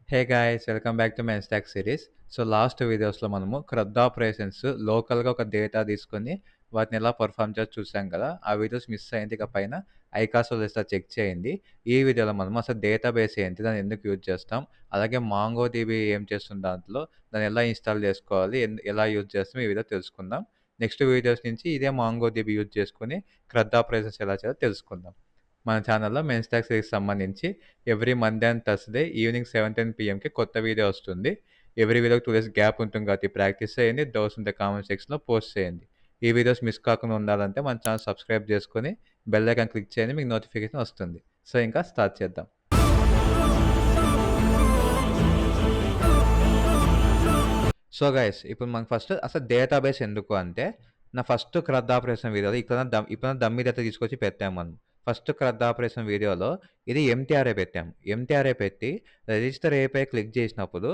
Hey guys welcome back to my stock series. So last వీడియోస్లో మనము CRUD operations లోకల్గా ఒక డేటా తీసుకొని వాటిని ఎలా పర్ఫామ్ చేసి చూసాం కదా. ఆ వీడియోస్ మిస్ అయింది, ఇక పైన ఐకాస్ లిస్ట్ చెక్ చేయండి. ఈ వీడియోలో మనం అసలు డేటాబేస్ ఏంటి, దాన్ని ఎందుకు యూజ్ చేస్తాం, అలాగే మాంగో డిబి ఏం చేస్తుంది, దాంట్లో దాన్ని ఎలా ఇన్స్టాల్ చేసుకోవాలి, ఎలా యూజ్ చేస్తాం, ఈ వీడియో తెలుసుకుందాం. నెక్స్ట్ వీడియోస్ నుంచి ఇదే మాంగో డిబి యూజ్ చేసుకుని క్రడ్ ఆపరేషన్స్ ఎలా చేయాలో తెలుసుకుందాం. మన ఛానల్లో మెయిన్ స్టాక్ సిరీస్ సంబంధించి every Monday and Thursday evening 7:10 పీఎంకి కొత్త వీడియో వస్తుంది. ఎవ్రీ వీడియోకి 2 డేస్ గ్యాప్ ఉంటుంది కాబట్టి ప్రాక్టీస్ చేయండి. డౌట్స్ ఉంటే కామెంట్ సెక్షన్‌లో పోస్ట్ చేయండి. ఈ వీడియోస్ మిస్ కాకుండా ఉండాలంటే మన ఛానల్ సబ్స్క్రైబ్ చేసుకొని బెల్ ఐకాన్ క్లిక్ చేయండి. మీకు నోటిఫికేషన్ వస్తుంది. సో ఇంకా స్టార్ట్ చేద్దాం. సో గైస్ ఇప్పుడు మనకు ఫస్ట్ అసలు డేటాబేస్ ఎందుకు అంటే, నా ఫస్ట్ క్రడ్ ఆపరేషన్ వీడియోలో ఇప్పుడు డమ్మీ డేటా తీసుకొచ్చి పెట్టాము మనం. ఫస్ట్ క్రడ్ ఆపరేషన్ వీడియోలో ఇది ఎంటీఆర్ఏ పెట్టాము. ఎంటీఆర్ఏ పెట్టి రిజిస్టర్ ఏపీఐ క్లిక్ చేసినప్పుడు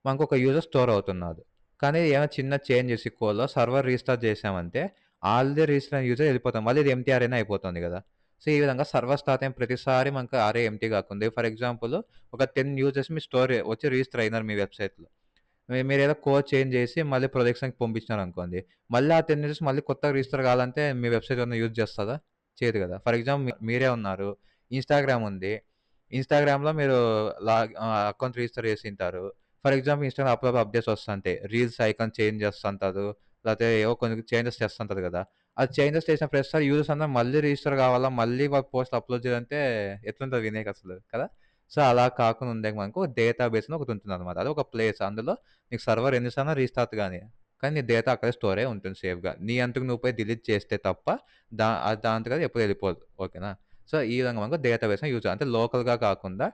మనకు ఒక యూజర్ స్టోర్ అవుతున్నాడు. కానీ ఏమైనా చిన్న చేంజ్ చేసి కోడ్‌లో సర్వర్ రీస్టార్ట్ చేసామంటే ఆల్రెడీ రిజిస్టర్ అయిన యూజర్ వెళ్ళిపోతాం. మళ్ళీ ఇది ఎంటీఆర్ఏనే అయిపోతుంది కదా. సో ఈ విధంగా సర్వర్ స్టార్ట్ అయిన ప్రతిసారి మనకు అరే ఎంప్టీ కాకుండా ఫర్ ఎగ్జాంపుల్ ఒక 10 యూజర్స్ మీ స్టోర్ వచ్చి రిజిస్టర్ అయినారు మీ వెబ్‌సైట్‌లో. మీరేదో కోడ్ చేంజ్ చేసి మళ్ళీ ప్రొడక్షన్‌కి పంపించినారనుకోండి. మళ్ళీ ఆ 10 డేస్ మళ్ళీ కొత్తగా రిజిస్టర్ కావాలంటే మీ వెబ్‌సైట్ ఏమన్నా యూజ్ చేస్తదా? చేయదు కదా. ఫర్ ఎగ్జాంపుల్ మీరే ఉన్నారు. ఇన్‌స్టాగ్రామ్ ఉంది. ఇన్‌స్టాగ్రామ్‌లో మీరు అకౌంట్ రిజిస్టర్ చేసుంటారు. ఫర్ ఎగ్జాంపుల్ ఇన్‌స్టాగ్రామ్ అప్పుడప్పుడు అప్డేట్స్ వస్తుంటాయి. రీల్స్ ఐకాన్ చేంజ్ చేస్తుంటారు. లేకపోతే ఏవో కొన్ని చేంజెస్ చేస్తుంటారు కదా. అది చేంజెస్ చేసిన ప్రతిసారి యూజర్స్ అందరూ మళ్ళీ రిజిస్టర్ కావాలా, మళ్ళీ వాళ్ళ పోస్ట్ అప్‌లోడ్ చేయాలంటే ఎట్లుంటది వినేకసలు కదా. సో, అలా కాకుండా ఉండేకి మనకు డేటాబేస్ అని ఒకటుంటుందనమాట. అదొక ప్లేస్. అందులో నీకు సర్వర్ ఎన్ని సార్లు రీస్టార్ట్ గాని, కానీ నీ డేటా అక్కడే స్టోర్ అయ్యి ఉంటుంది సేఫ్‌గా. నీ అంతకు నువ్వు పోయి డిలీట్ చేస్తే తప్ప అది దానంతట అది ఎప్పుడు వెళ్ళిపోదు. ఓకేనా. సో, ఈ విధంగా మనకు డేటాబేస్‌ని యూజ్ అంటే లోకల్‌గా కాకుండా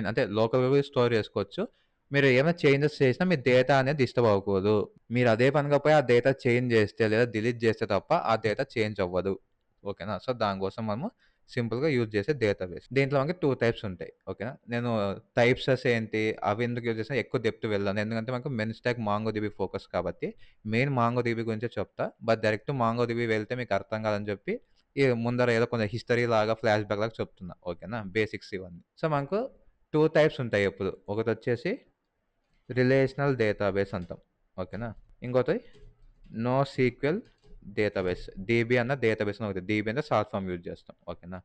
అంటే లోకల్‌గా స్టోర్ చేసుకోవచ్చు. మీరు ఏమైనా చేంజెస్ చేసినా మీ డేటా అనేది డిస్టర్బ్ అవ్వకూడదు. మీరు అదే పనిగా పోయి ఆ డేటా చేంజ్ చేస్తే లేదా డిలీట్ చేస్తే తప్ప ఆ డేటా చేంజ్ అవ్వదు. ఓకేనా. సో, దానికోసం మనము సింపుల్‌గా యూజ్ చేసే డేటాబేస్. దీంట్లో మనకి 2 టైప్స్ ఉంటాయి. ఓకేనా. నేను టైప్స్ ఏంటి, అవి ఎందుకు యూజ్ చేసినా ఎక్కువ డెప్త్ వెళ్ళను. ఎందుకంటే మనకు మెయిన్ స్టాక్ మాంగోడిబి ఫోకస్ కాబట్టి మెయిన్ మాంగోడిబి గురించే చెప్తా. బట్ డైరెక్ట్ మాంగోడిబి వెళ్తే మీకు అర్థం కాదని చెప్పి ముందర ఏదో కొంచెం హిస్టరీ లాగా, ఫ్లాష్ బ్యాక్ లాగా చెప్తున్నా. ఓకేనా. బేసిక్స్ ఇవన్నీ. సో, మనకు 2 టైప్స్ ఉంటాయి ఎప్పుడు. ఒకటొచ్చేసి రిలేషనల్ డేటాబేస్ అంటాం. ఓకేనా. ఇంకోటి నోసీక్వెల్ డేటాబేస్. డీబీ అన్న డేటాబేస్ అని ఒకటి. డీబీ అంటే షార్ట్ ఫార్మ్ యూజ్ చేస్తాం. ఓకేనా.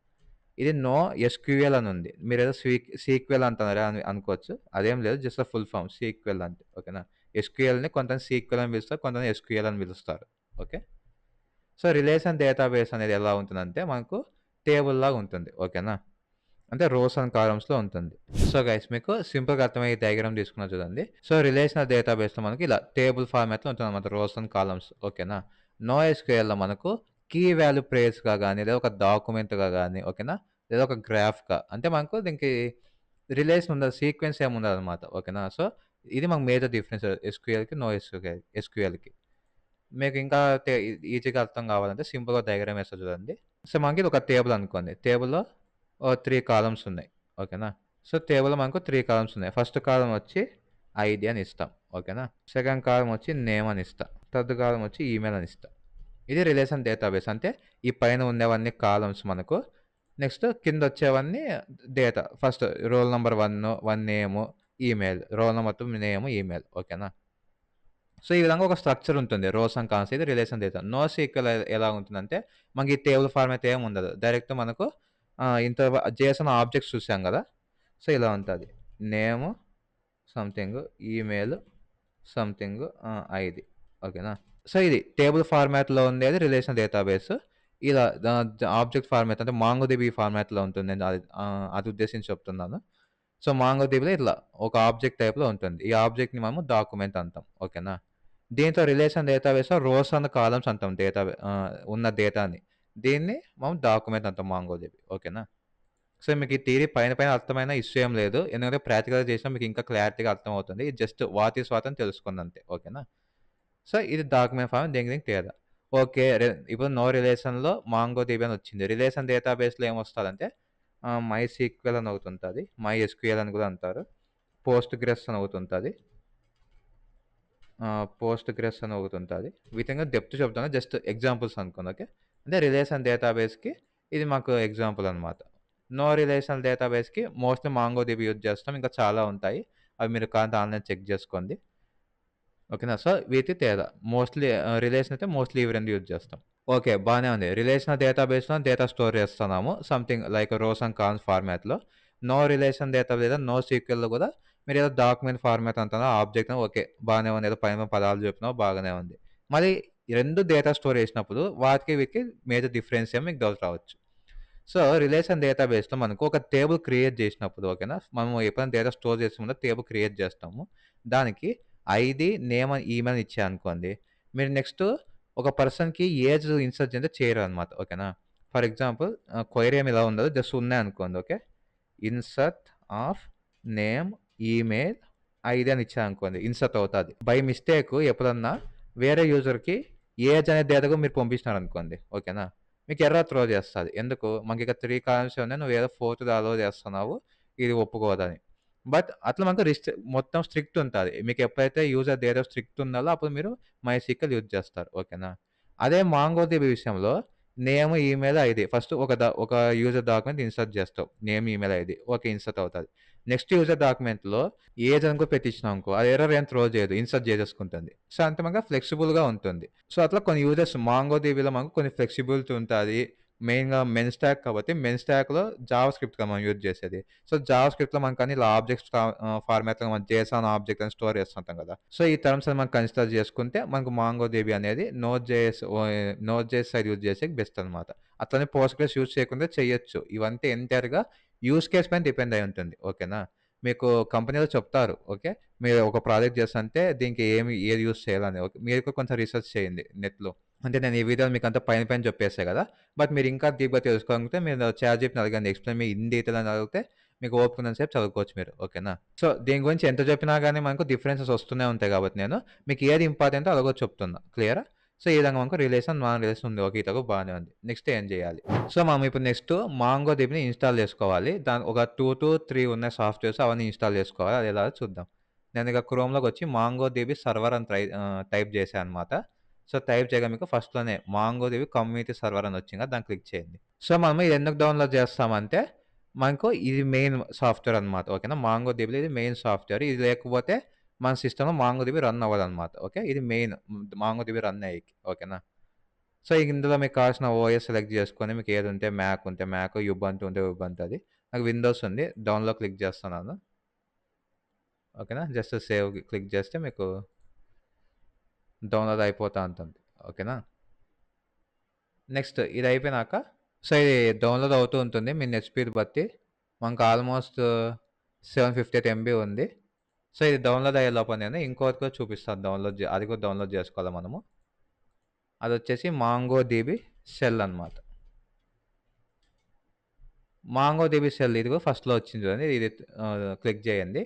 ఇది నో ఎస్‌క్యూఎల్ అని ఉంది. మీరేదో సీక్వెల్ అంటున్నారా అని అనుకోవచ్చు. అదేం లేదు. జస్ట్ ఫుల్ ఫార్మ్ సీక్వెల్ అంతే. ఓకేనా. ఎస్‌క్యూఎల్‌ని కొంతమంది సీక్వెల్ అని పిలుస్తారు. కొంతమంది ఎస్‌క్యూఎల్ అని పిలుస్తారు. ఓకే. సో, రిలేషన్ డేటాబేస్ అనేది ఎలా ఉంటుందంటే మనకు టేబుల్ లాగా ఉంటుంది. ఓకేనా. అంటే రోస్ అండ్ కాలమ్స్‌లో ఉంటుంది. సో, గైస్ మీకు సింపుల్‌గా అర్థమయ్యే డయాగ్రామ్ తీసుకున్నా చూడండి. సో, రిలేషనల్ డేటాబేస్‌లో మనకి ఇలా టేబుల్ ఫార్మాట్‌లో ఉంటుందన్నమాట. Rose and columns. ఓకేనా. నోఎస్‌క్యూఎల్‌లో మనకు కీ వాల్యూ ప్రేస్‌గా గాని, లేదా ఒక డాక్యుమెంట్‌గా గాని, ఓకేనా, లేదా ఒక గ్రాఫ్‌గా అంటే మనకు దీనికి రిలేషన్ ఉండదు. సీక్వెన్స్ ఏమి ఉండదన్నమాట. ఓకేనా. సో, ఇది మనకు మేజర్ డిఫరెన్స్ ఎస్‌క్యూఎల్‌కి, ఎస్‌క్యూఎల్‌కి. మీకు ఇంకా ఈజీగా అర్థం కావాలంటే సింపుల్‌గా డయాగ్రామ్ ఏస్తా చూడండి. సో, మనకి ఇది ఒక టేబుల్ అనుకోండి. టేబుల్‌లో 3 కాలమ్స్ ఉన్నాయి. ఓకేనా. సో, టేబుల్‌లో మనకు 3 కాలమ్స్ ఉన్నాయి. ఫస్ట్ కాలమ్ వచ్చి ఐడీ అని ఇస్తాం. ఓకేనా. సెకండ్ కాలమ్ వచ్చి నేమ్ అని ఇస్తా. థర్డ్ కాలమ్ వచ్చి ఈమెయిల్ అని ఇస్తా. ఇది రిలేషన్ డేటాబేస్. అంటే ఈ పైన ఉండేవన్నీ కాలమ్స్ మనకు. నెక్స్ట్ కిందొచ్చేవన్నీ data. First roll number 1 name, email. Roll number 2 name, email. ఓకేనా. సో, ఈ విధంగా ఒక స్ట్రక్చర్ ఉంటుంది. రోస్ అండ్ కాలమ్స్ ఇది రిలేషన్ డేటా. నోసీక్వెల్ ఎలా ఉంటుందంటే మనకి ఈ టేబుల్ ఫార్మాట్ ఏమి ఉండదు. డైరెక్ట్ మనకు ఇంత జేసన్ ఆబ్జెక్ట్స్ చూసాం గదా. సో, ఇలా ఉంటది. నేము సంథింగ్, ఈమెయిల్ సంథింగ్, ఐడీ. ఓకేనా. సో, ఇది టేబుల్ ఫార్మాట్‌లో ఉండేది రిలేషనల్ డేటాబేస్. ఇలా ఆబ్జెక్ట్ ఫార్మాట్ అంటే మాంగోడిబి ఫార్మాట్‌లో ఉంటుంది. నేను అది ఉద్దేశించి చెప్తున్నాను. సో, మాంగోడిబిలో ఇట్లా ఒక ఆబ్జెక్ట్ టైప్‌లో ఉంటుంది. ఈ ఆబ్జెక్ట్‌ని మనము డాక్యుమెంట్ అంటాం. ఓకేనా. దీంట్లో రిలేషన్ డేటాబేస్‌లో రోస్ అండ్ కాలమ్స్ అంటాం ఉన్న డేటాని. దీన్ని మనం డాక్యుమెంట్ అంటాం మాంగోడిబి. ఓకేనా. సో, మీకు ఈ థియరీ పైన పైన అర్థమైనా ఇష్యూ ఏం లేదు. ఎందుకంటే ప్రాక్టికల్‌గా చేసినా మీకు ఇంకా క్లారిటీగా అర్థమవుతుంది. ఇది జస్ట్ వాట్ ఈస్ వాట్ అని తెలుసుకోండి అంతే. ఓకేనా. సో, ఇది డాక్యుమెంట్ ఫార్మ్ దీనికి తేడా. ఓకే. ఇప్పుడు నో రిలేషన్‌లో మాంగోడిబి అని వచ్చింది. రిలేషన్ డేటాబేస్‌లో ఏమొస్తదంటే మైసీక్వెల్ అని ఒకటుంటది. మైఎస్‌క్యూఎల్ అని కూడా అంటారు. పోస్ట్‌గ్రెస్ అని ఒకటుంటది. పోస్ట్‌గ్రెస్ అని ఒకటుంటది. వీటిని డెప్త్ చెప్తాను. జస్ట్ ఎగ్జాంపుల్స్ అనుకోండి. ఓకే. అంటే రిలేషన్ డేటాబేస్‌కి ఇది మాకు ఎగ్జాంపుల్ అనమాట. నో రిలేషనల్ డేటాబేస్‌కి మోస్ట్‌లీ మాంగోడిబి యూజ్ చేస్తాం. ఇంకా చాలా ఉంటాయి. అవి మీరు కావాలంటే ఆన్‌లైన్ చెక్ జేసుకోండి. ఓకేనా. సో, వీటి తేడా. మోస్ట్‌లీ రిలేషన్ అయితే మోస్ట్‌లీ ఇవి 2 యూజ్ చేస్తాం. ఓకే. బానే ఉంది. రిలేషనల్ డేటాబేస్‌లో డేటా స్టోర్ చేస్తున్నాము. సంథింగ్ లైక్ రోస్ అండ్ కాలమ్స్ ఫార్మాట్‌లో. నో రిలేషన్ డేటా లేదా నో సీక్వెల్‌లో గూడా మీరేదో డాక్యుమెంట్ ఫార్మాట్ అంటున్నారో ఆబ్జెక్ట్ ఓకే. బానే ఉంది. ఏదో పైన పదాలు చెప్పినావు బాగానే ఉంది. మరి 2 డేటా స్టోర్ చేసినప్పుడు వాటికి వీటికి మేజర్ డిఫరెన్స్ ఏమో మీకు డౌట్ రావచ్చు. సో, రిలేషన్ డేటాబేస్‌లో మనకు ఒక టేబుల్ క్రియేట్ జేసినప్పుడు ఓకేనా. మనము ఎప్పుడైనా డేటా స్టోర్ చేసే ముందు టేబుల్ క్రియేట్ జేస్తాము. దానికి ఐడీ, నేమ్, ఈమెయిల్ ఇచ్చారనుకోండి. మీరు నెక్స్ట్ ఒక పర్సన్‌కి ఏజ్ ఇన్సర్ట్ చేస్తే చేయరనమాట. ఓకేనా. ఫర్ ఎగ్జాంపుల్ క్వెరీ ఏమి ఇలా ఉండదు. జస్ట్ ఉన్నాయనుకోండి. Okay. Insert of name, email, ID అని ఇచ్చారనుకోండి. ఇన్సర్ట్ అవుతాది. బై మిస్టేక్ ఎప్పుడన్నా వేరే యూజర్‌కి ఏజ్ అనే డేటా మీరు పంపించినారనుకోండి. ఓకేనా. మీకు ఎర్రర్ త్రో చేస్తది. ఎందుకు? మనకిక 3 కాలమ్సే ఉన్నాయి. నువ్వేదో ఫోర్త్‌ది అలో చేస్తున్నావు. ఇది ఒప్పుకోదని. బట్ అట్లా మనకు మొత్తం స్ట్రిక్ట్ ఉంటది. మీకు ఎప్పుడైతే యూజర్ డేటా స్ట్రిక్ట్ ఉండాలో అప్పుడు మీరు మైస్క్యూఎల్ యూజ్ చేస్తారు. ఓకేనా. అదే మాంగోడిబి విషయంలో నేమ్, ఈమెయిల్, ఐడీ ఫస్ట్ ఒక యూజర్ డాక్యుమెంట్ ఇన్సర్ట్ చేస్తావు. Name, email, ID okay. Insert అవుతది. నెక్స్ట్ యూజర్ డాక్యుమెంట్‌లో ఏజ్ అనుకో పెట్టించినావనుకో అది ఎర్రర్ ఏం త్రో చేయదు. ఇన్సర్ట్ చేసేసుకుంటుంది. సో, అంత మనగా ఫ్లెక్సిబుల్‌గా ఉంటుంది. సో, అట్లా కొన్ని యూజర్స్ మాంగోడిబిలో మనకు కొన్ని ఫ్లెక్సిబిలిటీ ఉంటది. మెయిన్‌గా మెన్ స్టాక్ కాబట్టి మెన్ స్టాక్‌లో జావా స్క్రిప్ట్‌గా మనం యూజ్ చేసేది. సో, జావా స్క్రిప్ట్‌లో మనకన్ని ఇలా ఫార్మాట్‌లో మనం జేసన్ ఆబ్జెక్ట్ అని స్టోర్ చేస్తుంటాం కదా! సో, ఈ టర్మ్స్ అని మనం కన్సిడర్ చేసుకుంటే మనకు మాంగోడిబి అనేది నోడ్ జేఎస్ సైడ్ యూజ్ చేసేకి బెస్ట్ అనమాట. అట్లనే పోస్ట్‌గ్రెస్ యూజ్ చేయకుండా చేయొచ్చు. ఇవంతా ఎంటైర్‌గా యూజ్ కేస్ పైన డిపెండ్ అయి ఉంటుంది. ఓకేనా. మీకు కంపెనీలో చెప్తారు. ఓకే. మీరు ఒక ప్రాజెక్ట్ చేస్తుంటే దీనికి ఏది యూజ్ చేయాలని. ఓకే. మీరు కూడా కొంచెం రిసర్చ్ చేయండి నెట్‌లో. అంటే నేను ఈ వీడియోలో మీకంతా పైన పైన చెప్పేసా గదా! బట్ మీరు ఇంకా డీప్‌గా తెలుసుకోవాలనుకుంటే మీరు చాట్‌జిపిటిని అడగండి. ఎక్స్‌ప్లెయిన్ మీ ఇన్ డీటెయిల్ అని అడిగితే మీకు ఓపిక ఉన్నంత సేపు చదువుకోవచ్చు మీరు. ఓకేనా. సో, దీని గురించి ఎంత చెప్పినా గాని మనకు డిఫరెన్సెస్ వస్తూనే ఉంటాయి కాబట్టి మీకు ఏది ఇంపార్టెంటో అదే కూడా చెప్తున్నా. క్లియరా? సో, ఈ విధంగా మనకు రిలేషన్, నాన్ రిలేషన్ ఉంది. ఓకే. ఇలాగ బానే ఉంది. నెక్స్ట్ ఏం చేయాలి? సో, మనం ఇప్పుడు నెక్స్ట్ మాంగోడిబిని ఇన్‌స్టాల్ చేసుకోవాలి. ఒక 2-3 ఉన్నాయి సాఫ్ట్‌వేర్స్ అవన్నీ ఇన్‌స్టాల్ చేసుకోవాలి. అది ఎలాగో చూద్దాం. నేను ఇక క్రోమ్‌లోకొచ్చి మాంగోడిబి సర్వర్ అని టైప్ చేశా అనమాట. సో, టైప్ చేయగా మీకు ఫస్ట్‌లోనే మాంగోడిబి కమ్యూనిటీ సర్వర్ అని వచ్చింది కదా! దాన్ని క్లిక్ చేయండి. సో, మనము ఇది ఎందుకు డౌన్‌లోడ్ చేస్తామంటే, మనకు ఇది మెయిన్ సాఫ్ట్‌వేర్ అనమాట. ఓకేనా. మాంగోడిబిలో ఇది మెయిన్ సాఫ్ట్‌వేర్. ఇది లేకపోతే మన సిస్టమ్‌లో మాంగోడిబి రన్ అవ్వదనమాట. ఓకే. ఇది మెయిన్ మాంగోడిబి రన్ అయ్యేకి. ఓకేనా. సో, ఇందులో మీకు కావాల్సిన ఓఎస్ సెలెక్ట్ చేసుకొని మీకు ఏదుంటే మ్యాక్ ఉంటే మ్యాక్, యుబంటు ఉంటే ఉబంటు అది. నాకు విండోస్ ఉంది. డౌన్‌లోడ్ క్లిక్ చేస్తున్నాను. ఓకేనా. జస్ట్ సేవ్ క్లిక్ చేస్తే మీకు డౌన్‌లోడ్ అయిపోతా ఉంటుంది. ఓకేనా. నెక్స్ట్ ఇది అయిపోయినాక సో, ఇది డౌన్‌లోడ్ అవుతూ ఉంటుంది. మీ నెట్ స్పీడ్ బట్టి. మనకు ఆల్మోస్ట్ 758 ఎంబీ ఉంది. సో, ఇది డౌన్‌లోడ్ అయ్యే లోపల నేను ఇంకోటి కూడా చూపిస్తాను అది కూడా డౌన్‌లోడ్ చేసుకోవాలి మనము. అదొచ్చేసి మాంగోడిబి షెల్ అనమాట. మాంగోడిబి షెల్ ఇదిగో ఫస్ట్‌లో వచ్చింది చూడండి. ఇది క్లిక్ చేయండి.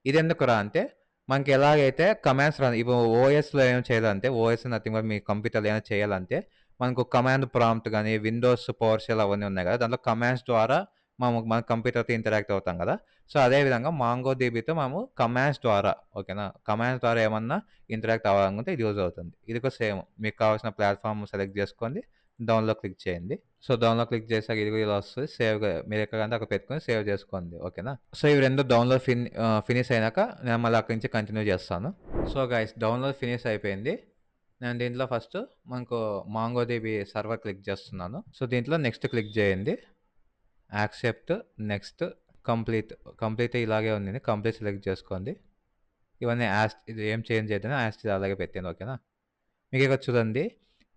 ఇదెందుకురా అంటే మనకి ఎలాగైతే కమాండ్స్ ఇప్పుడు ఓఎస్‌లో ఏం చేయాలంటే ఓఎస్ నథింగ్ బట్ మీ కంప్యూటర్‌లో ఏమైనా చేయాలంటే మనకు కమాండ్ ప్రాంప్ట్ గాని, విండోస్ పవర్ షెల్ అవన్నీ ఉన్నాయి కదా! దాంట్లో కమాండ్స్ ద్వారా మన కంప్యూటర్‌తో ఇంటరాక్ట్ అవుతాం కదా! సో, అదే విధంగా మాంగోడిబితో మనము కమాండ్స్ ద్వారా ఓకేనా. కమాండ్స్ ద్వారా ఏమన్నా ఇంటరాక్ట్ అవ్వాలనుకుంటే ఇది యూజ్ అవుతుంది. ఇది కూడా సేమ్ మీకు కావాల్సిన ప్లాట్‌ఫార్మ్ సెలెక్ట్ చేసుకోండి. డౌన్‌లోడ్ క్లిక్ చేయండి. సో, డౌన్‌లోడ్ క్లిక్ చేసాక ఇదిగో ఇలా వస్తది. మీరెక్కడంటే అక్కడ పెట్టుకొని సేవ్ చేసుకోండి. ఓకేనా. సో, ఇవి 2 ఫినిష్ అయినాక నేను మళ్ళీ అక్కడి నుంచి కంటిన్యూ చేస్తాను. సో, గైస్ డౌన్‌లోడ్ ఫినిష్ అయిపోయింది. నేను దీంట్లో ఫస్ట్ మనకు మాంగోడిబి సర్వర్ క్లిక్ చేస్తున్నాను. సో, దీంట్లో నెక్స్ట్ క్లిక్ చేయండి. Accept, next, complete. కంప్లీట్ ఇలాగే ఉంది. కంప్లీట్ సెలెక్ట్ చేసుకోండి. ఇవన్నీ ఇది ఏం చేంజ్ చేయొద్దని అలాగే పెట్టాను. ఓకేనా. మీకిక్కడ చూడండి.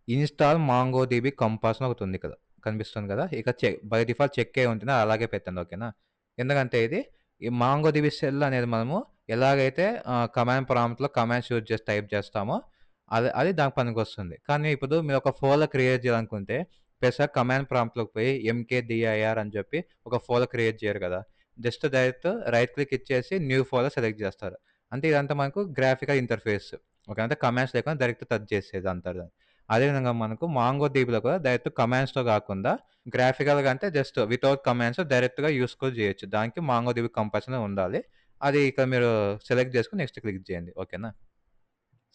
ఇన్‌స్టాల్ మాంగోడిబి కంపాస్ అని ఒకటుంది ఇక్కడ. కనిపిస్తుంది కదా! ఇక బై డిఫాల్ట్ చెక్ అయ్యి ఉంటుంది. అలాగే పెట్టండి. ఓకేనా. ఎందుకంటే ఈ మాంగోడిబి షెల్ అనేది మనము ఎలాగైతే కమాండ్ ప్రాంప్ట్‌లో కమాండ్స్ యూజ్ చేసి టైప్ చేస్తామో అది అది దానికి పనికొస్తుంది. కానీ ఇప్పుడు మీరు ఒక ఫోల్డర్ క్రియేట్ చేయాలనుకుంటే కమాండ్ ప్రాంప్ట్‌లోకి పోయి ఎంకేడిఐఆర్ అని చెప్పి ఒక ఫోల్డర్ క్రియేట్ చేయరు కదా! జస్ట్ డైరెక్ట్ రైట్ క్లిక్ ఇచ్చేసి న్యూ ఫోల్డర్ సెలెక్ట్ చేస్తారు. అంటే ఇదంతా మనకు గ్రాఫికల్ ఇంటర్‌ఫేస్. ఓకే. అంటే కమాండ్స్ లేకుండా డైరెక్ట్ టచ్ చేసేది అంటారు. అదేవిధంగా మనకు మాంగోడిబిలో కూడా డైరెక్ట్ కమాండ్స్‌తో కాకుండా గ్రాఫికల్‌గా అంటే జస్ట్ వితౌట్ కమాండ్స్ డైరెక్ట్‌గా యూజ్ కూడా చేయొచ్చు. దానికి మాంగోడిబి కంపాస్ అనేది ఉండాలి. అది ఇక్కడ మీరు సెలెక్ట్ చేసుకొని నెక్స్ట్ క్లిక్ చేయండి. ఓకేనా.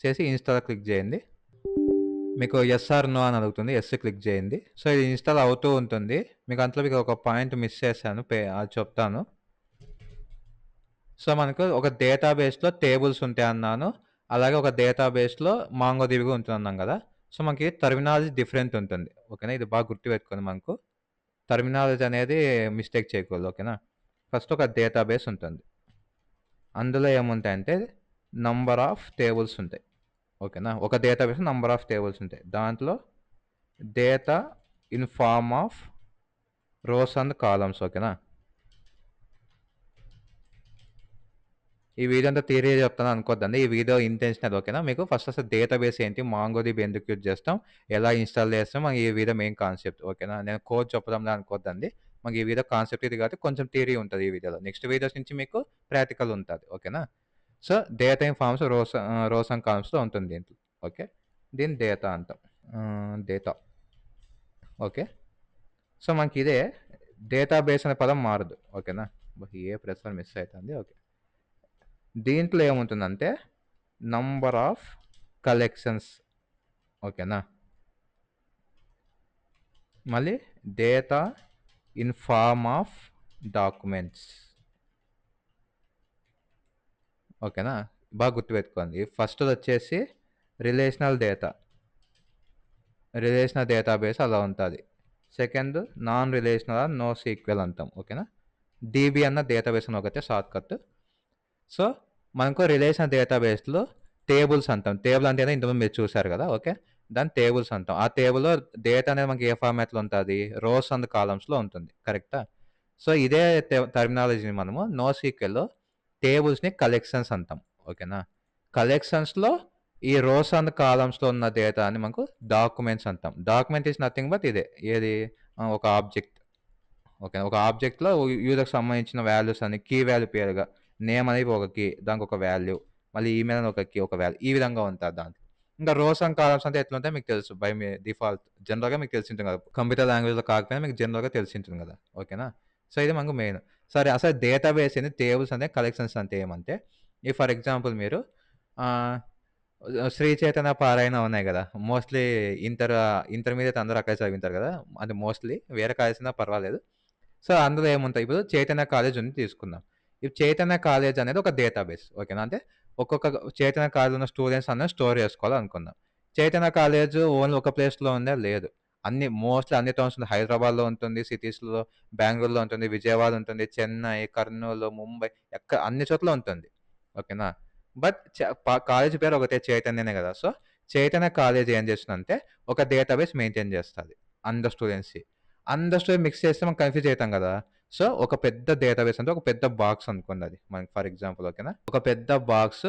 చేసి ఇన్‌స్టాల్ క్లిక్ చేయండి. మీకు యెస్ ఆర్ నో అని అడుగుతుంది. యెస్ క్లిక్ చేయండి. సో, ఇది ఇన్‌స్టాల్ అవుతూ ఉంటుంది. మీకు ఒక పాయింట్ మిస్ చేశాను. అది చెప్తాను. సో, మనకు ఒక డేటాబేస్‌లో టేబుల్స్ ఉంటాయన్నాను. అలాగే ఒక డేటాబేస్‌లో మాంగోడిబి ఉంటుందన్నాం గదా! సో, మనకి టర్మినాలజీ డిఫరెంట్ ఉంటుంది. ఓకేనా? ఇది బాగా గుర్తుపెట్టుకోండి మనకు. టర్మినాలజీ అనేది మిస్టేక్ చేయకూడదు. ఓకేనా? ఫస్ట్ ఒక డేటాబేస్ ఉంటుంది. అందులో ఏముంటాయంటే నంబర్ ఆఫ్ టేబుల్స్ ఉంటాయి. ఓకేనా? ఒక డేటాబేస్‌లో నంబర్ ఆఫ్ టేబుల్స్ ఉంటాయి. దాంట్లో data in form of rows and columns. ఓకేనా? ఈ వీడియో అంతా థియరీ చెప్తాను అనుకోద్దండి. ఈ వీడియో ఇంటెన్షనల్. ఓకేనా? మీకు ఫస్ట్ అసలు డేటాబేస్ ఏంటి? మాంగోడిబి ఎందుకు యూజ్ చేస్తాం? ఎలా ఇన్‌స్టాల్ చేస్తాం? ఈ వీడియో మెయిన్ కాన్సెప్ట్. ఓకేనా? నేను కోడ్ చెప్పడంలా అనుకోద్దండి. మాకు ఈ వీడియో కాన్సెప్ట్ ఇది కాబట్టి కొంచెం థియరీ ఉంటది ఈ వీడియోలో. నెక్స్ట్ వీడియోస్ నుంచి మీకు ప్రాక్టికల్ ఉంటది. ఓకేనా? So, data in forms rows and కాలమ్స్‌లో ఉంటుంది దీంట్లో. ఓకే. దీన్ని డేటా అంటాం. డేటా. ఓకే. సో, మనకిదే డేటాబేస్ అనే పదం మారదు. ఓకేనా? ఏ ప్రతిసారి మిస్ అయితంది. ఓకే. దీంట్లో ఏముంటుందంటే నంబర్ ఆఫ్ కలెక్షన్స్. ఓకేనా? మళ్ళీ data in form of documents. ఓకేనా? బాగా గుర్తుపెట్టుకోండి. ఫస్ట్‌దొచ్చేసి రిలేషనల్ డేటా. రిలేషనల్ డేటాబేస్ అలా ఉంటది. Second non relational or no sequel అంటాం. ఓకేనా? డీబీ అన్న డేటాబేస్ అని ఒకటే షార్ట్‌కట్. సో, మనకు రిలేషనల్ డేటాబేస్‌లో టేబుల్స్ అంటాం. టేబుల్ అంటేనే ఇంతకుముందు మీరు చూసారు గదా! ఓకే. దాన్ని టేబుల్స్ అంటాం. ఆ టేబుల్‌లో డేటా అనేది మనకి ఏ ఫార్మాట్‌లో ఉంటది? రోస్ అండ్ కాలమ్స్‌లో ఉంటుంది. కరెక్టా? సో, ఇదే టర్మినాలజీని మనము నోసీక్వెల్‌లో టేబుల్స్‌ని కలెక్షన్స్ అంటాం. ఓకేనా? కలెక్షన్స్‌లో ఈ రోస్ అండ్ కాలమ్స్‌లో ఉన్న డేటాని మనకు డాక్యుమెంట్స్ అంటాం. డాక్యుమెంట్ ఈస్ నథింగ్ బట్ ఇదే. ఏది? ఒక ఆబ్జెక్ట్. ఓకే. ఒక ఆబ్జెక్ట్‌లో యూజర్‌కి సంబంధించిన వాల్యూస్ అని కీ వాల్యూ పేరుగా నేమ్ అనేది ఒక కీ, దానికొక వాల్యూ, మళ్ళీ ఈమెయిల్ అని ఒక కీ, ఒక వాల్యూ ఈ విధంగా ఉంటది దాంట్లో. ఇంకా రోస్ అండ్ కాలమ్స్ అంటే ఎట్లుంటాయో మీకు తెలుసు. డిఫాల్ట్ జనరల్‌గా మీకు తెలిసుంటుంది కదా! కంప్యూటర్ లాంగ్వేజ్‌లో కాకపోయినా మీకు జనరల్‌గా తెలిసుంటుంది కదా! ఓకేనా? సో, ఇది మనకు మెయిన్. సరే అసలు డేటాబేస్ ఏంది? టేబుల్స్ అంటే కలెక్షన్స్ అంటే ఏమంటే ఫర్ ఎగ్జాంపుల్ మీరు ఆహ్, శ్రీ చైతన్య పారాయణ ఉన్నాయి గదా! మోస్ట్‌లీ ఇంటర్మీడియేట్ అందరూ అక్కడే చదివింటారు గదా! అంటే మోస్ట్‌లీ వేరే కాలేజెస్ పర్వాలేదు. సో, అందులో ఏముంటాయి ఇప్పుడు చైతన్య కాలేజ్ ఉంది తీసుకుందాం. ఈ చైతన్య కాలేజ్ అనేది ఒక డేటాబేస్. ఓకేనా? అంటే ఒక్కొక్క చైతన్య కాలేజ్‌లో ఉన్న స్టూడెంట్స్ అందరిని స్టోర్ చేసుకోవాలనుకుందాం. చైతన్య కాలేజ్ ఓన్లీ ఒక ప్లేస్‌లో ఉందా? లేదు. మోస్ట్‌లీ అన్ని టౌన్స్‌లో హైదరాబాద్‌లో ఉంటుంది, సిటీస్‌లో బెంగుళూరులో ఉంటుంది, విజయవాడ ఉంటుంది, చెన్నై, కర్నూలు, ముంబై అన్ని చోట్ల ఉంటుంది. ఓకేనా? బట్ కాలేజ్ పేరు ఒకటే చైతన్యనే గదా! సో, చైతన్య కాలేజ్ ఏం చేస్తుందంటే ఒక డేటాబేస్ మెయింటైన్ చేస్తది. అందరు స్టూడెంట్స్‌కి. అందరు స్టోరీ మిక్స్ చేస్తే మనం కన్‌ఫ్యూజ్ అయితాం గదా! సో, ఒక పెద్ద డేటాబేస్ అంటే ఒక పెద్ద బాక్స్ అనుకోండి అది. మనకి ఫర్ ఎగ్జాంపుల్ ఓకేనా? ఒక పెద్ద బాక్స్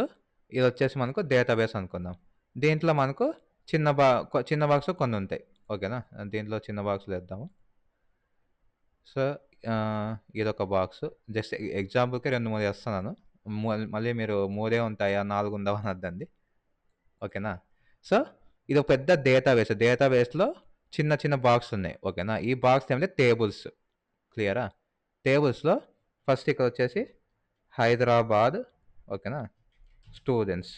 ఇదొచ్చేసి మనకు డేటాబేస్ అనుకుందాం. దీంట్లో మనకు చిన్న బాక్స్ కొన్నుంటాయి. ఓకేనా? దీంట్లో చిన్న బాక్స్‌లేద్దాము. సో, ఇదొక బాక్స్. జస్ట్ ఎగ్జాంపుల్‌కి 2, 3 ఏస్తున్నాను. మళ్ళీ మీరు 3 ఉంటాయా? 4 ఉండవా అనొద్దండి. ఓకేనా? సో, ఇదొక పెద్ద డేటాబేస్. డేటాబేస్‌లో చిన్న చిన్న బాక్స్ ఉన్నాయి. ఓకేనా? ఈ బాక్స్ ఏమంటే టేబుల్స్. క్లియరా? టేబుల్స్‌లో ఫస్ట్ ఇక్కడొచ్చేసి హైదరాబాద్ ఓకేనా? స్టూడెంట్స్.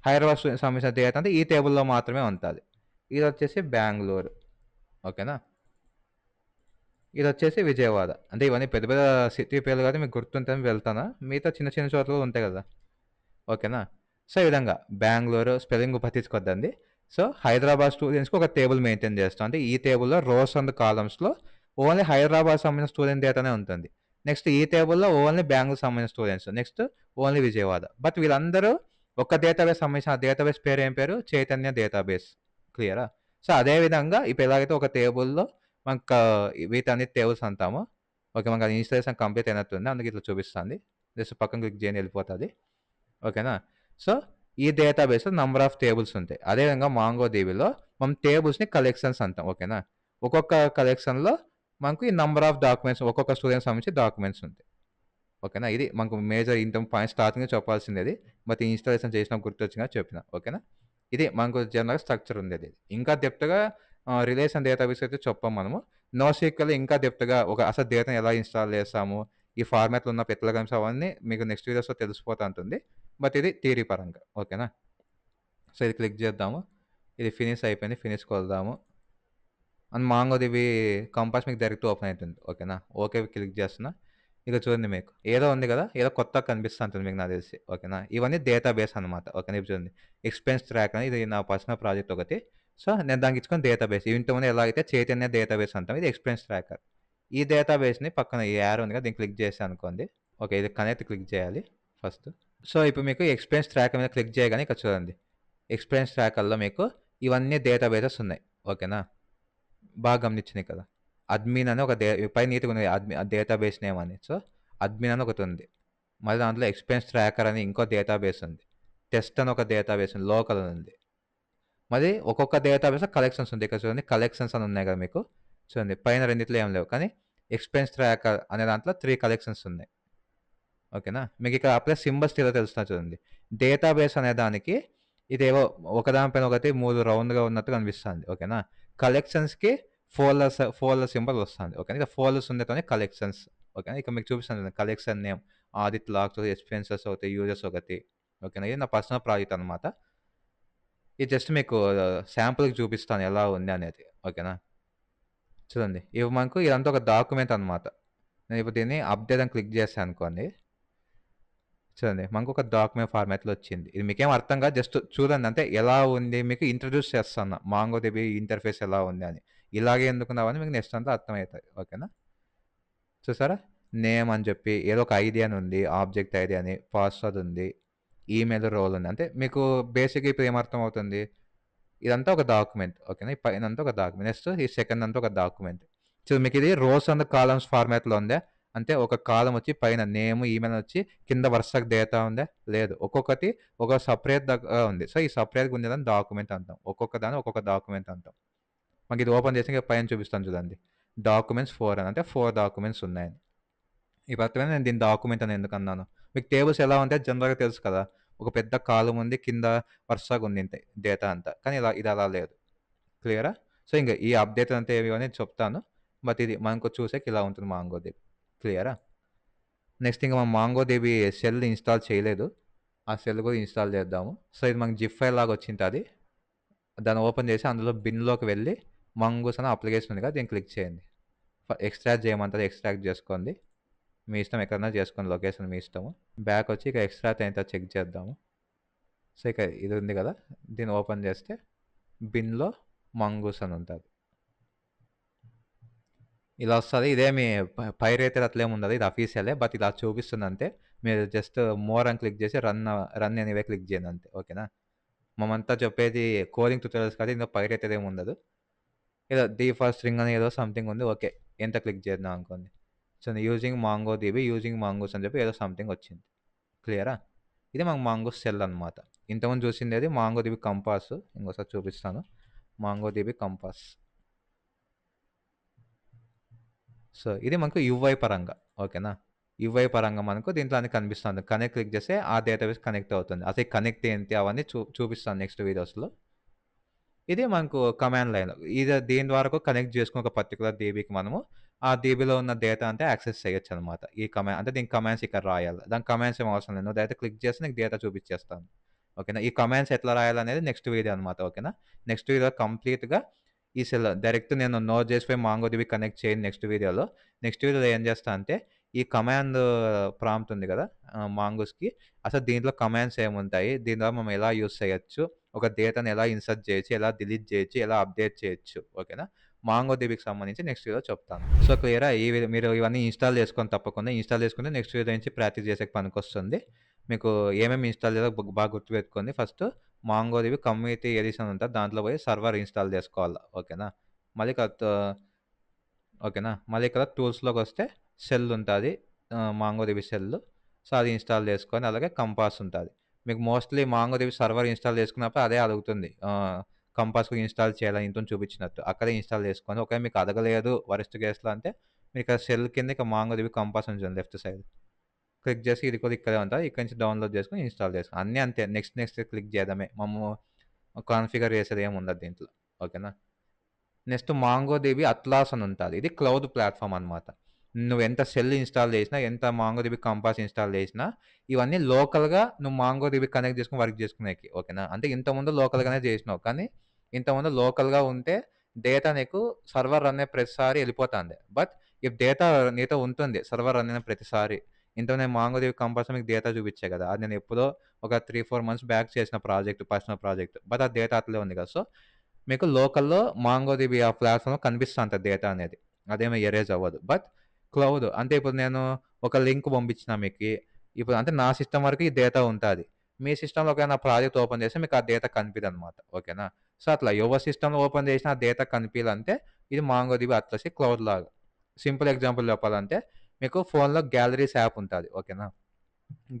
హైదరాబాద్ స్టూడెంట్స్ సంబంధించిన డేటా అంటే ఈ టేబుల్‌లో మాత్రమే ఉంటది. ఇదొచ్చేసి బెంగుళూరు. ఓకేనా? ఇదొచ్చేసి విజయవాడ. అంటే ఇవన్నీ పెద్ద పెద్ద సిటీ పేర్లు కాబట్టి మీకు గుర్తుంటదని వెళ్తాను. మిగతా చిన్న చిన్న చోట్ల కూడా ఉంటాయి గదా! ఓకేనా? సో, ఈ విధంగా బెంగుళూరు స్పెల్లింగ్ పట్టించుకోద్దండి. సో, హైదరాబాద్ స్టూడెంట్స్‌కి ఒక టేబుల్ మెయింటైన్ చేస్తాం. అంటే ఈ టేబుల్‌లో రోస్ అండ్ కాలమ్స్‌లో ఓన్లీ హైదరాబాద్ సంబంధించిన స్టూడెంట్ డేటానే ఉంటుంది. నెక్స్ట్ ఈ టేబుల్‌లో ఓన్లీ బెంగుళూరు సంబంధించిన students. Next only Vijayawada. But వీళ్ళందరూ ఒక డేటాబేస్ సంబంధించిన ఆ డేటాబేస్ పేరు ఏం పేరు? చైతన్య డేటాబేస్. క్లియరా? సో, అదే విధంగా ఇప్పుడు ఎలాగైతే ఒక టేబుల్‌లో మనకు వీటన్నిటి టేబుల్స్ అంటామో ఓకే. మనకు అది ఇన్‌స్టాలేషన్ కంప్లీట్ అయినట్టుంది. అందుకే ఇట్లా చూపిస్తాంది. జస్ట్ పక్కన క్లిక్ చేయండి ఎళ్ళిపోతది. ఓకేనా? సో, ఈ డేటాబేస్‌లో నంబర్ ఆఫ్ టేబుల్స్ ఉంటాయి. అదేవిధంగా మాంగోడిబిలో మనం టేబుల్స్‌ని కలెక్షన్స్ అంటాం. ఓకేనా? ఒక్కొక్క కలెక్షన్‌లో మనకు ఈ నంబర్ ఆఫ్ డాక్యుమెంట్స్ ఒక్కొక్క స్టూడెంట్‌కి సంబంధించి డాక్యుమెంట్స్ ఉంటాయి. ఓకేనా? ఇది మనకు మేజర్ ఇంత పాయింట్ స్టార్టింగ్‌లో చెప్పాల్సింది బట్ ఇన్‌స్టాలేషన్ చేసినప్పుడు గుర్తొచ్చింది కాబట్టి చెప్పిన. ఓకేనా? ఇది మనకు జనరల్‌గా స్ట్రక్చర్ ఉండేది. ఇంకా డెప్త్‌గా రిలేషన్ డేటాబేస్ అయితే చెప్పం మనము. నోసీక్వెల్ ఇంకా డెప్త్‌గా అసలు డేటాని ఎలా ఇన్‌స్టాల్ చేస్తాము, ఈ ఫార్మాట్‌లో ఉన్న పెట్లగమ్స్ అవన్నీ మీకు నెక్స్ట్ వీడియోస్‌లో తెలిసిపోతా ఉంటుంది. బట్ ఇది థియరీ పరంగా. ఓకేనా? సో, ఇది క్లిక్ చేద్దాము. ఇది ఫినిష్ అయిపోయింది. ఫినిష్‌కి కొడదాము. అండ్ మాంగోడిబి కంపాస్ మీకు డైరెక్ట్ ఓపెన్ అయితుంది. ఓకేనా? ఓకే క్లిక్ చేస్తున్నా. ఇక చూడండి మీకు. ఏదో ఉంది గదా! ఏదో కొత్తగా కనిపిస్తా ఉంటది మీకు నాకు తెలిసి. ఓకేనా? ఇవన్నీ డేటాబేస్ అనమాట. ఓకేనా? ఇప్పుడు చూడండి. ఎక్స్‌పెన్స్ ట్రాక్ అని ఇది నా పర్సనల్ ప్రాజెక్ట్ ఒకటి. సో, నేను దానికి ఇచ్చుకున్న డేటాబేస్. ఇంతకుముందు ఎలా అయితే చైతన్య డేటాబేస్ అంటాం. ఇది ఎక్స్‌పెన్స్ ట్రాకర్. ఈ డేటాబేస్‌ని పక్కన ఈ యారో ఉంది కదా! దీన్ని క్లిక్ చేశాననుకోండి. ఓకే. ఇది కనెక్ట్ క్లిక్ చేయాలి ఫస్ట్. సో, ఇప్పుడు మీకు ఎక్స్‌పెన్స్ ట్రాకర్ మీద క్లిక్ చేయగానే ఇక్కడ చూడండి. ఎక్స్‌పెన్స్ ట్రాకర్‌లో మీకు ఇవన్నీ డేటాబేసెస్ ఉన్నాయి. ఓకేనా? బాగా గమనించినయి కదా! అడ్మిన్ అని ఒక పైన నీట్‌గున్నది డేటాబేస్ నేమ్ అని. సో, అడ్మిన్ అని ఒకటుంది. మళ్ళీ దాంట్లో ఎక్స్‌పెన్స్ ట్రాకర్ అని ఇంకో డేటాబేస్ ఉంది. టెస్ట్ అని ఒక డేటాబేస్ ఉంది. లోకల్ అని ఉంది. మరి ఒక్కొక్క డేటాబేస్‌లో కలెక్షన్స్ ఉంటాయి. ఇక్కడ చూడండి కలెక్షన్స్ అని ఉన్నాయి కదా మీకు. చూడండి పైన రెండిట్లో ఏమి లేవు. కానీ ఎక్స్‌పెన్స్ ట్రాకర్ అనే దాంట్లో 3 కలెక్షన్స్ ఉన్నాయి. ఓకేనా? మీకిక్కడ అప్పుడే సింబల్స్ ఏదో తెలుస్తున్నాయి చూడండి. డేటాబేస్ అనే దానికి ఇదేవో ఒకదాని పైన ఒకటి 3 రౌండ్‌గా ఉన్నట్టు కనిపిస్తాంది. ఓకేనా? కలెక్షన్స్‌కి ఫోల్డర్ సింబల్ వస్తాంది. ఓకేనా? ఇక ఫోల్డర్స్ ఉండేతోనే కలెక్షన్స్. ఓకేనా? ఇక మీకు చూపిస్తాను చూడండి. Collection name Aadit lakhs, expenses ఒకటి, యూజర్స్ ఒకటి. ఓకేనా? ఇది నా పర్సనల్ ప్రాజెక్ట్ అనమాట. ఇది జస్ట్ మీకు శాంపుల్‌కి చూపిస్తాను ఎలా ఉంది అనేది. ఓకేనా? చూడండి. ఇవి మనకు ఇదంతా ఒక డాక్యుమెంట్ అనమాట. నేను ఇప్పుడు దీన్ని అప్డేట్ అని క్లిక్ చేశాననుకోండి. చూడండి. మనకొక డాక్యుమెంట్ ఫార్మాట్‌లో వచ్చింది. ఇది మీకేం అర్థం కాదు. జస్ట్ చూడండి. అంటే ఎలా ఉంది మీకు ఇంట్రొడ్యూస్ చేస్తున్నా. మాంగోడిబి ఇంటర్ఫేస్ ఎలా ఉంది అని. ఇలాగే ఎందుకున్నావని మీకు నెక్స్ట్ అంతా అర్థమైతది. ఓకేనా? చూసారా? నేమ్ అని చెప్పి ఏదో ఒక ఐడీ అని ఉంది. ఆబ్జెక్ట్ ఐడీ అని, పాస్వర్డ్ ఉంది. ఈమెయిల్ రోల్ ఉంది. అంటే మీకు బేసిక్‌గా ఇప్పుడు ఏమర్థమవుతుంది? ఇదంతా ఒక డాక్యుమెంట్. ఓకేనా? ఈ పైనంతా ఒక డాక్యుమెంట్. నెక్స్ట్ ఈ సెకండ్ అంతా ఒక డాక్యుమెంట్. సో, మీకిది రోస్ అండ్ కాలమ్స్ ఫార్మాట్‌లో ఉందా? అంటే ఒక కాలమ్ వచ్చి పైన నేమ్, ఈమెయిల్ వచ్చి కింద వరుసగా డేటా ఉందా? లేదు. ఒక్కొక్కటి ఒక సెపరేట్ ఉంది. సో, ఈ సెపరేట్‌గా ఉండేదాన్ని డాక్యుమెంట్ అంటాం. ఒక్కొక్క దాన్ని ఒక్కొక్క డాక్యుమెంట్ అంటాం. మనకిది ఓపెన్ చేసి ఇక పైన చూపిస్తాను చూడండి. డాక్యుమెంట్స్ 4 అని. అంటే 4 డాక్యుమెంట్స్ ఉన్నాయని. ఇప్పుడు అర్థమైందా నేను దీన్ని డాక్యుమెంట్ అని ఎందుకన్నానో. మీకు టేబుల్స్ ఎలా ఉంటాయో జనరల్‌గా తెలుసు కదా! ఒక పెద్ద కాలమ్ ఉంది. కింద వరుసగా ఉంది ఇంతే డేటా అంతా. కానీ ఇది అలా లేదు. క్లియరా? సో, ఇంక ఈ అప్డేట్ అంతా ఏవి అనేది చెప్తాను. బట్ ఇది మనకు చూసేకి ఇలా ఉంటుంది మాంగోడిబి. క్లియరా? నెక్స్ట్ ఇంక మనం మాంగోడిబి షెల్ ఇన్‌స్టాల్ చేయలేదు. ఆ షెల్ కూడా ఇన్‌స్టాల్ చేద్దాము. సో, ఇది మనకు జిప్ ఫైల్ లాగా వచ్చింటది. దాన్ని ఓపెన్ చేసి అందులో బిన్‌లోకి వెళ్ళి మంగూస్ అనే అప్లికేషన్ ఉంది కదా! దీన్ని క్లిక్ చేయండి. ఎక్స్ట్రాక్ట్ చేయమంటది. ఎక్స్ట్రాక్ట్ చేసుకోండి. మీ ఇష్టం ఎక్కడైనా చేసుకోండి. లొకేషన్ మీ ఇష్టము. బ్యాక్ వచ్చి ఇక ఎక్స్ట్రాక్ట్ అయిందో చెక్ చేద్దాము. సో, ఇక ఇది ఉంది కదా! దీన్ని ఓపెన్ చేస్తే బిన్‌లో మంగూస్ అని ఉంటది. ఇలా వస్తది. ఇదేమి పైరేటెడ్ అట్లేముండదు. ఇది అఫీషియలే. బట్ ఇలా చూపిస్తుందంతే. మీరు జస్ట్ మోర్ అని క్లిక్ చేసి రన్ ఎనీవే క్లిక్ చేయండి అంతే. ఓకేనా? మనమంతా చెప్పేది కోడింగ్ ట్యుటోరియల్స్ కాదు. ఇందులో పైరేటెడ్ ఏమి ఉండదు. ఏదో డీఫాల్ట్ స్ట్రింగ్ అని ఏదో సంథింగ్ ఉంది. ఓకే. ఎంటర్ క్లిక్ చేద్దాం అనుకోండి. So, using MongoDB, using mongoose అని చెప్పి ఏదో సంథింగ్ వచ్చింది. క్లియరా? ఇది మనకు మంగూస్ షెల్ అనమాట. ఇంతకుముందు చూసిండేది మాంగోడిబి కంపాస్. ఇంకోసారి చూపిస్తాను. MongoDB compass. సో, ఇది మనకు యూఐ పరంగా. ఓకేనా? యూఐ పరంగా మనకు దీంట్లో అన్ని కనిపిస్తుంది. కనెక్ట్ క్లిక్ చేస్తే ఆ డేటాబేస్ కనెక్ట్ అవుతుంది. అసలు కనెక్ట్ ఏంటి అవన్నీ చూపిస్తాను నెక్స్ట్ వీడియోస్‌లో. ఇది మనకు కమాండ్ లైన్. దీని ద్వారా కనెక్ట్ చేసుకొని ఒక పర్టిక్యులర్ డీబీకి మనము ఆ డీబీలో ఉన్న డేటా అంతా యాక్సెస్ చేయొచ్చనమాట. అంటే దీనికి కమాండ్స్ ఇక్కడ రాయాలి. దానికి కమాండ్స్ ఏం అవసరం లేదు. నువ్వు డైరెక్ట్ క్లిక్ చేస్తే నీకు డేటా చూపిచ్చేస్తాను. ఓకేనా? ఈ కమాండ్స్ ఎట్లా రాయాలనేది నెక్స్ట్ వీడియో అనమాట. ఓకేనా? నెక్స్ట్ వీడియో కంప్లీట్‌గా ఈ సెల్ డైరెక్ట్ నేను నోట్.js మాంగోడిబి కనెక్ట్ చేయను నెక్స్ట్ వీడియోలో. నెక్స్ట్ వీడియోలో ఏం చేస్తా అంటే ఈ కమాండ్ ప్రాంప్ట్ ఉంది కదా! మాంగూస్‌కి అసలు దీంట్లో కమాండ్స్ ఏముంటాయి? దీని ద్వారా మనం ఎలా యూజ్ చేయొచ్చు? ఒక డేటాని ఎలా ఇన్సర్ట్ చేయొచ్చు? ఎలా డిలీట్ చేయొచ్చు? ఎలా అప్డేట్ చేయొచ్చు? ఓకేనా? మాంగోడిబికి సంబంధించి నెక్స్ట్ వీడియోలో చెప్తాను. సో, క్లియరా? మీరు ఇవన్నీ ఇన్‌స్టాల్ చేసుకోండి తప్పకుండా. ఇన్‌స్టాల్ చేసుకుంటే నెక్స్ట్ వీడియో నుంచి ప్రాక్టీస్ చేసేకి పనికొస్తుంది. మీకు ఏమేమి ఇన్‌స్టాల్ చేయాలో బాగా గుర్తుపెట్టుకోండి. ఫస్ట్ మాంగోడిబి కమ్యూనిటీ ఎడిషన్ ఉంటది. దాంట్లో పోయి సర్వర్ ఇన్‌స్టాల్ చేసుకోవాల. ఓకేనా? మళ్ళీ ఓకేనా? మళ్ళీ ఇక్కడ టూల్స్‌లోకొస్తే షెల్ ఉంటది. MongoDB shell. సో, అది ఇన్‌స్టాల్ చేసుకొని అలాగే కంపాస్ ఉంటది. మీకు మోస్ట్‌లీ మాంగోడిబి సర్వర్ ఇన్‌స్టాల్ చేసుకున్నప్పుడు అదే అడుగుతుంది. కంపాస్ కూడా ఇన్‌స్టాల్ చేయాలని ఇంతకుముందు చూపించినట్టు. అక్కడే ఇన్‌స్టాల్ చేసుకొని ఒకవేళ మీకు అడగలేదు వరస్ట్ కేస్‌లో అంటే మీరు ఇక్కడ షెల్ కింద ఇక మాంగోడిబి కంపాస్ ఉంది చూడండి లెఫ్ట్ సైడ్. క్లిక్ చేసి ఇది కూడా ఇక్కడే ఉంటది. ఇక్కడి నుంచి డౌన్‌లోడ్ చేసుకొని ఇన్‌స్టాల్ చేసుకో అన్నీ అంతే. నెక్స్ట్ క్లిక్ చేయడమే. కాన్ఫిగర్ చేసేది ఏమి ఉండదు దీంట్లో. ఓకేనా? నెక్స్ట్ మాంగోడిబి అట్లాస్ అని ఉంటది. ఇది క్లౌడ్ ప్లాట్‌ఫార్మ్ అనమాట. నువ్వెంత షెల్ ఇన్‌స్టాల్ చేసినా, ఎంత మాంగోడిబి కంపాస్ ఇన్‌స్టాల్ చేసినా, ఇవన్నీ లోకల్‌గా నువ్వు మాంగోడిబి కనెక్ట్ చేసుకొని వర్క్ చేసుకునేకి. ఓకేనా? అంటే ఇంతకుముందు లోకల్‌గానే చేసినావు. కానీ ఇంతకుముందు లోకల్‌గా ఉంటే డేటా నీకు సర్వర్ రన్ అయ్యే ప్రతిసారి ఎళ్ళిపోతాంది. బట్ ఈ డేటా నీతో ఉంటుంది సర్వర్ రన్ అయిన ప్రతిసారి. ఇంతకు నేను మాంగోడిబి కంపల్సరీ మీకు డేటా చూపిచ్చా గదా! అది నేను ఎప్పుడో ఒక 3, 4 మంత్స్ బ్యాక్ చేసిన ప్రాజెక్ట్, పర్సనల్ ప్రాజెక్ట్. బట్ ఆ డేటా అట్లే ఉంది కదా! సో, మీకు లోకల్‌లో మాంగోడిబి ఆ ప్లాట్‌ఫామ్‌లో కనిపిస్తా ఉంటది డేటా అనేది. అదేమి ఎరేజ్ అవ్వదు. బట్ క్లౌడ్ అంటే ఇప్పుడు నేను ఒక లింక్ పంపించినా మీకి. ఇప్పుడు అంటే నా సిస్టమ్ వరకు ఈ డేటా ఉంటాది. మీ సిస్టమ్‌లో ఒకవేళ నా ప్రాజెక్ట్ ఓపెన్ చేస్తే మీకు ఆ డేటా కనిపియదనమాట. ఓకేనా? సో, అట్లా ఎవరి సిస్టమ్‌లో ఓపెన్ చేసినా ఆ డేటా కనిపియాలంటే ఇది మాంగోడిబి అట్లసి క్లౌడ్ లాగా. సింపుల్ ఎగ్జాంపుల్ చెప్పాలంటే మీకు ఫోన్‌లో గ్యాలరీస్ యాప్ ఉంటాది. ఓకేనా?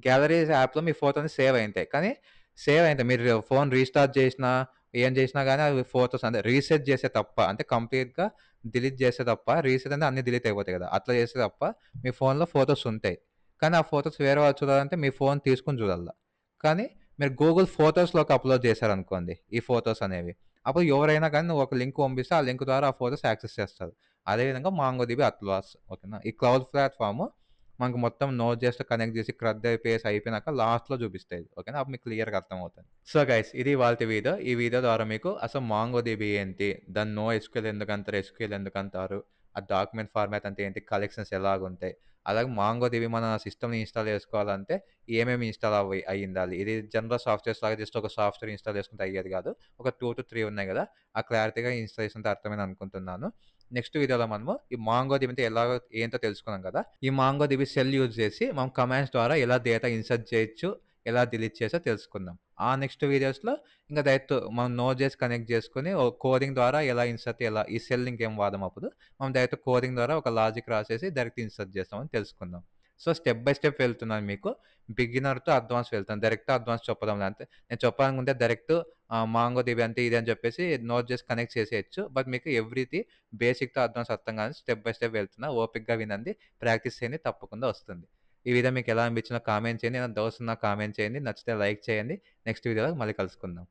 గ్యాలరీస్ యాప్‌లో మీ ఫోటోని సేవ్ అయ్యుంటాయి. కానీ సేవ్ అయ్యుంటాయి. మీరు ఫోన్ రీస్టార్ట్ చేసినా, ఏం చేసినా గాని అవి ఫోటోస్ అంటే రీసెట్ చేస్తే తప్ప అంటే కంప్లీట్‌గా డిలీట్ చేస్తే తప్ప రీసెట్ అంటే అన్నీ డిలీట్ అయిపోతాయి కదా! అట్లా చేస్తే తప్ప మీ ఫోన్‌లో ఫోటోస్ ఉంటాయి. కానీ ఆ ఫోటోస్ వేరే వాళ్ళు చూడాలంటే మీ ఫోన్ తీసుకొని చూడాల. కానీ మీరు గూగుల్ ఫోటోస్‌లోకి అప్‌లోడ్ చేశారనుకోండి ఈ ఫోటోస్ అనేవి. అప్పుడు ఎవరైనా గాని నువ్వు ఒక లింక్ పంపిస్తే ఆ లింక్ ద్వారా ఆ ఫోటోస్ యాక్సెస్ చేస్తారు. అదే విధంగా మాంగోడిబి అట్లా ఓకేనా? ఈ క్లౌడ్ ప్లాట్‌ఫార్మ్ మనకు మొత్తం నోడ్.జెస్‌తో కనెక్ట్ చేసి క్రడ్ ఐపీఎస్ అయిపోయినాక లాస్ట్‌లో చూపిస్తాయి. ఓకేనా? అప్పుడు మీకు క్లియర్‌గా అర్థమవుతది. సో గైస్ ఇది ఇవాల్టి వీడియో. ఈ వీడియో ద్వారా మీకు అసలు మాంగోడిబి ఏంటి? దాన్ని నోఎస్‌క్యూఎల్ ఎందుకంటారు? ఎస్‌క్యూఎల్ ఎందుకంటారు? ఆ డాక్యుమెంట్ ఫార్మాట్ అంటే ఏంటి? కలెక్షన్స్ ఎలాగుంటాయి? అలాగే మాంగోడిబి మన సిస్టమ్‌ని ఇన్‌స్టాల్ చేసుకోవాలంటే ఏమేమి ఇన్‌స్టాల్ అయ్యుండాలి? ఇది జనరల్ సాఫ్ట్‌వేర్స్ లాగా జస్ట్ ఒక సాఫ్ట్‌వేర్ ఇన్‌స్టాల్ చేసుకుంటే అయ్యేది కాదు. ఒక 2-3 ఉన్నాయి కదా! ఆ క్లారిటీగా ఇన్‌స్టాల్ చేసుకుంటే అర్థమైంది అనుకుంటున్నాను. నెక్స్ట్ వీడియోలో మనము ఈ మాంగోడిబి అంటే ఎలాగో ఏంటో తెలుసుకున్నాం కదా! ఈ మాంగోడిబి షెల్ యూజ్ చేసి మనం కమాండ్స్ ద్వారా ఎలా డేటా ఇన్సర్ట్ చేయొచ్చు, ఎలా డిలీట్ చేసో తెలుసుకుందాం. ఆ నెక్స్ట్ వీడియోస్‌లో ఇంక డైరెక్ట్ మనం నోడ్.జెస్ కనెక్ట్ చేసుకొని కోడింగ్ ద్వారా ఎలా ఇన్సర్ట్ ఎలా ఈ షెల్ ఇంకేం వాడమప్పుడు మనం డైరెక్ట్ కోడింగ్ ద్వారా ఒక లాజిక్ రాసేసి డైరెక్ట్ ఇన్సర్ట్ చేస్తామని తెలుసుకుందాం. సో, స్టెప్ బై స్టెప్ వెళ్తున్నాను మీకు. బిగినర్ టు అడ్వాన్స్ వెళ్తాను. డైరెక్ట్ అడ్వాన్స్ చెప్పడం అంతే. నేను చెప్పాలనుకుంటే డైరెక్ట్ మాంగోడిబి అంటే ఇది అని చెప్పేసి నోడ్.జెస్ కనెక్ట్ చేసేయొచ్చు. బట్ మీకు ఎవ్రీథింగ్ బేసిక్ టు అడ్వాన్స్ అర్థం కాదు. స్టెప్ బై స్టెప్ వెళ్తున్నా. ఓపికగా వినండి. ప్రాక్టీస్ చేయండి. తప్పకుండా వస్తుంది. ఈ వీడియో మీకెలా అనిపించిందో కామెంట్ చేయండి. ఏమైనా డౌట్స్ ఉన్నా కామెంట్ చేయండి. నచ్చితే లైక్ చేయండి. నెక్స్ట్ వీడియోలో మళ్ళీ కలుసుకుందాం.